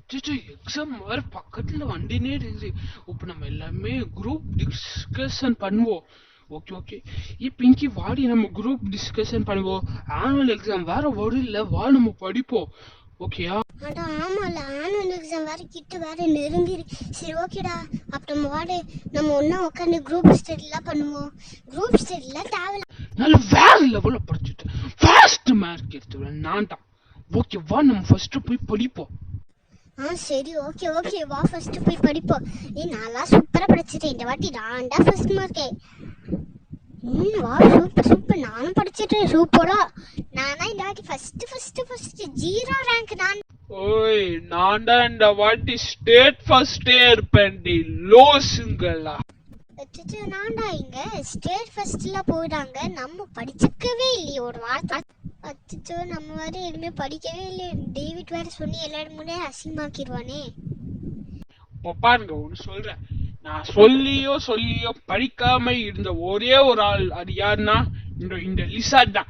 அச்சச்சோ! எக்ஸாம் வேற பக்கத்துல வந்துனே இருக்குது. இப்ப நம்ம எல்லாமே குரூப் டிஸ்கஷன் பண்ணுவோம். Okay okay. பிங்கி வாடி நம்ம குரூப் டிஸ்கஷன் பண்ணுவோம். ஆனுவல் எக்ஸாம் வேற வரும்ல, வா நம்ம படிப்போம். ஓகேயா? அட ஆமால, ஆனுவல் எக்ஸாம் வேற கிட்ட வேற நெருங்கிரு. சரி ஓகேடா, அப்ப நம்ம வாடு நம்ம ஒண்ணா உட்காந்து குரூப் ஸ்டடிலாம் பண்ணுவோம். குரூப் ஸ்டடிலாம் தேவையில்ல. நல்ல வேற லெவல்ல படிச்சுட்டு ஃபர்ஸ்ட் மார்க் எடுத்துவேன் நான் தான். ஓகே வா நம்ம ஃபர்ஸ்ட் போய் படிப்போம். சரி ஓகே ஓகே, வா ஃபர்ஸ்ட் போய் படிப்போம். நான்லாம் சூப்பரா படிச்சிட்டேன் இந்த வாட்டி. நான்டா ஃபர்ஸ்ட் மார்க்கே. வா சூப்பர் சூப்பர், நானும் படிச்சிட்டேன் சூப்பரா. நானா இந்த வாட்டி ஃபர்ஸ்ட் 0 ரேங்க் நான். ஓய் நான் தான் இந்த வாட்டி ஸ்டேட் ஃபர்ஸ்டே இருப்பேன்டி லோசுங்களா. அச்சச்சோ, நான்டா இங்க ஸ்டேட் ஃபர்ஸ்ட்ல போயிடாங்க. நம்ம படிச்சுக்கவே இல்லையே ஒரு வார்த்தை. அச்சச்சோ, நம்ம வேற எதுவுமே படிக்கவே இல்லை. டேவிட் வேற சொல்லி எல்லாரும் முன்னே அசிங்கமாக்கிடுவானே. பாருங்க ஒன்னு சொல்றேன், நான் சொல்லியோ படிக்காம இருந்த ஒரே ஒரு ஆள், அது யாருன்னா இந்த லிசா தான்.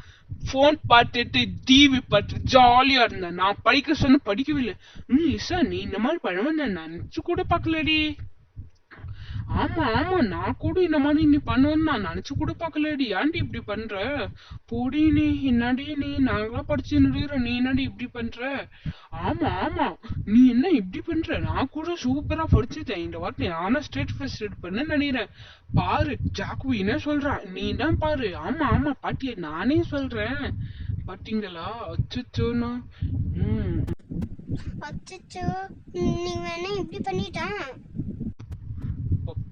போன் பார்த்துட்டு டிவி பார்த்து ஜாலியா இருந்தேன். நான் படிக்க சொன்ன படிக்கவே இல்லை. லிசா நீ இந்த மாதிரி பண்ணுவேன் நான் நினைச்சு கூட பாக்கலடி. ஆமா ஆமா, நான் கூட இந்த மாதிரி நீ பண்ணுவேன்னு நான் நினைச்சு கூட பாக்கலடி. ஏன்டி இப்படி பண்ற? போடி நீ, என்னடி நீ, நாங்களாம் படிச்சு நீ என்னடி இப்படி பண்ற? ஆமா ஆமா, நீ என்ன இப்படி பண்ற? நான் கூட சூப்பரா படிச்சுட்டேன் இந்த வாட்டி. நானும் ஸ்டேட் ஃபர்ஸ்ட் எடுப்பேன்னு நினைக்கிறேன். பாரு ஜாக்கு என்ன சொல்றான், நீ தான் பாரு. ஆமா ஆமா பாட்டிய நானே சொல்றேன், பாத்தீங்களா? அச்சோனா. அச்சச்சோ, நீ வேணா இப்படி பண்ணிட்டான்.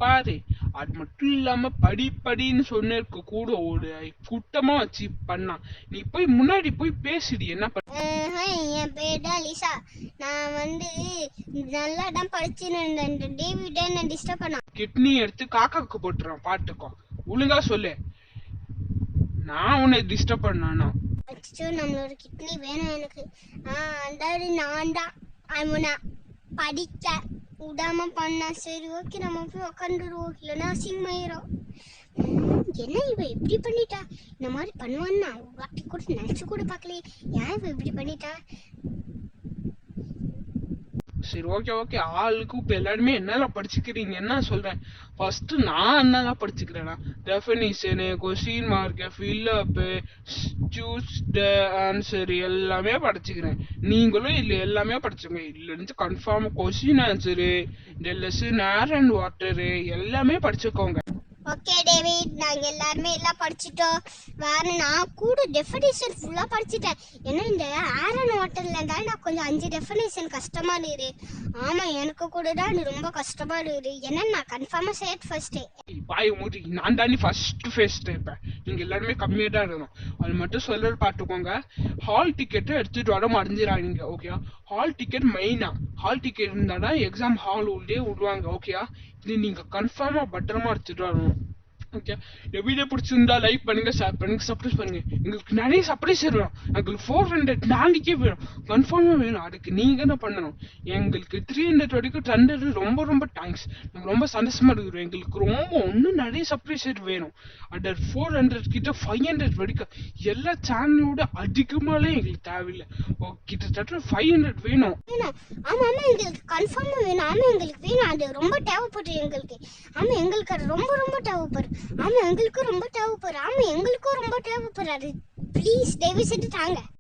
பாரு, அது மட்டும் இல்லாம படின்னு சொன்னிருக்க கூட ஒரு கூட்டமா வச்சு பண்ணா. நீ போய் முன்னாடி போய் பேசுடி. என்ன பண்ண? என் பேர்டா லிசா. நான் நல்லா தான் படிச்சுன்னு இந்த டேவிட் என்ன டிஸ்டர்ப் பண்ணா. கிட்னி எடுத்து காக்காக்கு போட்டுறான் பாட்டுக்கோ. ஒழுங்கா சொல்லு, நான் உன்னை டிஸ்டர்ப் பண்ணானா? அச்சோ, நம்மளோட கிட்னி வேணும் எனக்கு. அதாவது நான் தான் அவனை படிக்க விடாம பண்ணா. சரி ஓகே, நம்ம போய் உட்காந்துருவோம், இல்லைன்னா அசிங்கமாயிரும். என்ன இவ இப்படி பண்ணிட்டா? இந்த மாதிரி பண்ணுவான்னு நான் வாட்டி கூட நினைச்சு கூட பார்க்கலையே. ஏன் இவ இப்படி பண்ணிட்டா? சரி ஓகே ஓகே, ஆளுக்கு இப்ப எல்லாருமே என்னெல்லாம் படிச்சுக்கிறீங்க என்ன சொல்றேன். ஃபர்ஸ்ட் நான் என்னெல்லாம் படிச்சுக்கிறேன்னா, definition, question mark, fill up, choose the answer எல்லாமே படிச்சுக்கிறேன். நீங்களும் இல்ல எல்லாமே படிச்சுங்க. இல்லைன்னு கன்ஃபார்ம் கொஸ்டின் ஆன்சரு, இந்த லெசன் ஏர் அண்ட் வாட்டரு எல்லாமே படிச்சுக்கோங்க. ஓகே டேவிட், நாங்கள் எல்லாருமே எல்லாம் படிச்சுட்டோம். வேற நான் கூட டெஃபினேஷன் ஃபுல்லாக படிச்சுட்டேன். ஏன்னா இந்த ஏர் அண்ட் வாட்டர்ல தான் நான் கொஞ்சம் 5 டெஃபினேஷன் கஷ்டமா இரு. ஆமா, எனக்கு கூட தான் ரொம்ப கஷ்டமா இரு. ஏன்னா நான் கன்ஃபார்மா ஸ்டேட் ஃபர்ஸ்டே. பாய் மூடி, நான் தாண்டி ஃபர்ஸ்ட் இருப்பேன். நீங்க எல்லாருமே கம்மியா தான் இருக்கணும். அது மட்டும் சொல்றது பாத்துக்கோங்க. ஹால் டிக்கெட்டை எடுத்துட்டு வர மறைஞ்சிடாதீங்க. ஓகேயா? ஹால் டிக்கெட் மெயினா. ஹால் டிக்கெட் இருந்தாதான் எக்ஸாம் ஹால் உள்ளே விடுவாங்க. ஓகேயா? இது நீங்க கன்ஃபார்மா பத்திரமா எடுத்துட்டு வரணும். ஓகே, இந்த வீடியோ பிடிச்சிருந்தா லைக் பண்ணுங்க, ஷேர் பண்ணுங்க, சப்ஸ்கிரைப் பண்ணுங்க. எங்களுக்கு நிறைய சர்ப்ரைஸ் வேணும். எங்களுக்கு 400 நாளைக்கே வேணும், கன்ஃபார்மா வேணும். அதுக்கு நீங்க என்ன பண்ணணும், எங்களுக்கு 300 வரைக்கும் 200 ரொம்ப ரொம்ப தேங்க்ஸ். நாங்கள் ரொம்ப சந்தோஷமா இருக்கிறோம். எங்களுக்கு ரொம்ப இன்னும் நிறைய சர்ப்ரைஸ் வேணும். அந்த 400 கிட்ட 500 வரைக்கும் எல்லா சேனலோட அதிகமாலே எங்களுக்கு தேவையில்லை. கிட்டத்தட்ட 500 வேணும். ஆமா ஆமா, எங்களுக்கு கன்ஃபார்மா வேணும். ஆமா எங்களுக்கு வேணும், அது ரொம்ப தேவைப்படுது எங்களுக்கு. ஆமா எங்களுக்கு அது ரொம்ப ரொம்ப தேவைப்படுது. ஆமா எங்களுக்கும் ரொம்ப தேவைப்படுது. ஆமா எங்களுக்கும் ரொம்ப தேவைப்படுறாரு. ப்ளீஸ் தயவு செஞ்சு தாங்க.